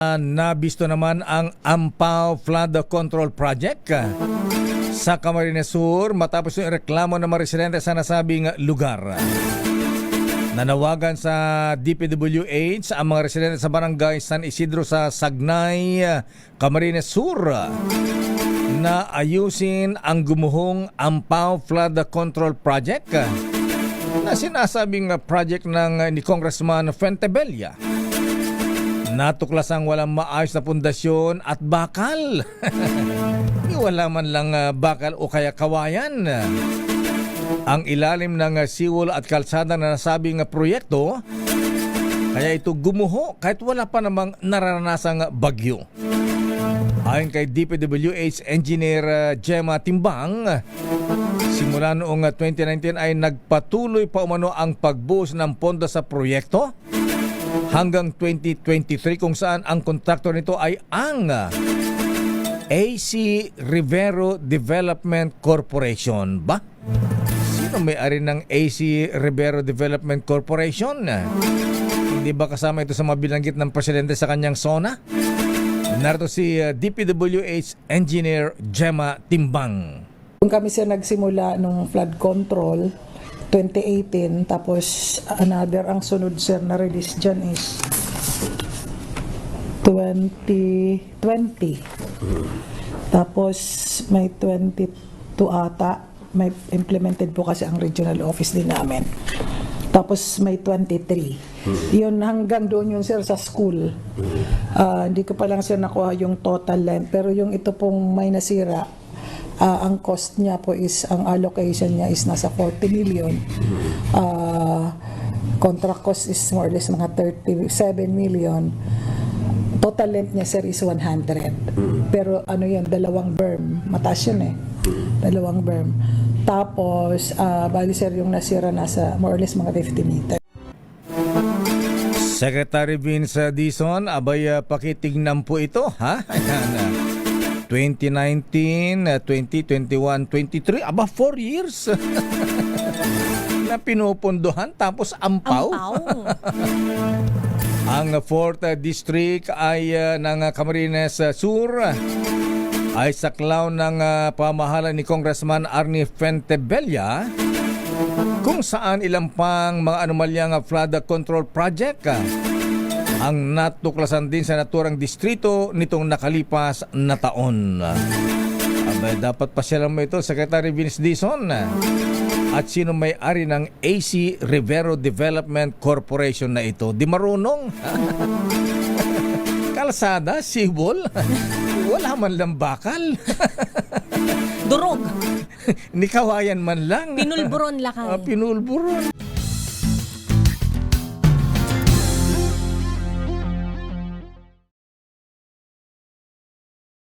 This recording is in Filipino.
Nabisto naman ang Ampao Flood Control Project sa Camarines Sur matapos yung reklamo ng mga residente sa nasabing lugar. Nanawagan sa DPWH ang mga residente sa barangay San Isidro sa Sagnay, Camarines Sur na ayusin ang gumuhong Ampao Flood Control Project na sinasabing project ni Congressman Fuentebella. Natuklasang walang maayos na pundasyon at bakal. Wala man lang bakal o kaya kawayan. Ang ilalim ng seawall at kalsada na nasabing proyekto, kaya ito gumuho kahit wala pa namang naranasang bagyo. Ayon kay DPWH Engineer Gemma Timbang, simula noong 2019 ay nagpatuloy pa umano ang pagbuhos ng pondo sa proyekto hanggang 2023 kung saan ang kontraktor nito ay ang AC Rivero Development Corporation. Ba? Sino may-ari ng AC Rivero Development Corporation? Hindi ba kasama ito sa mga binanggit ng presidente sa kanyang SONA? Narito si DPWH Engineer Gemma Timbang. Kung kami siya nagsimula nung flood control 2018, tapos ang sunod sir na release dyan is 2020. Tapos may 22 ata, may implemented po kasi ang regional office din namin. Tapos may 23. Yun hanggang doon yun sir sa school. Hindi ko pa lang sir nakuha yung total length, pero yung ito pong may nasira, ang cost niya po is, ang allocation niya is nasa 40 million. Contract cost is more or less mga 37 million. Total length niya sir is 100. Pero ano yun, dalawang berm. Mataas yun eh. Dalawang berm. Tapos, bali sir yung nasira nasa more or less mga 50 meters. Secretary Vince Dizon, abay pakitignan po ito, ha? Ayan, 2019, 2021, 23, aba 4 years na pinupunduhan tapos Ampao. Ang 4th District ay ng Camarines Sur ay saklaw ng pamahalaan ni Congressman Arnie Fuentebella, kung saan ilang pang mga anomalyang flood control project ang natuklasan din sa naturang distrito nitong nakalipas na taon. Abay, dapat pasyalan mo ito, Secretary Vince Dizon. At sino may-ari ng AC Rivero Development Corporation na ito? Di marunong. Kalsada, sibol, wala man lang bakal. Durog. Ni kawayan man lang. Pinulburon lakay. Pinulburon.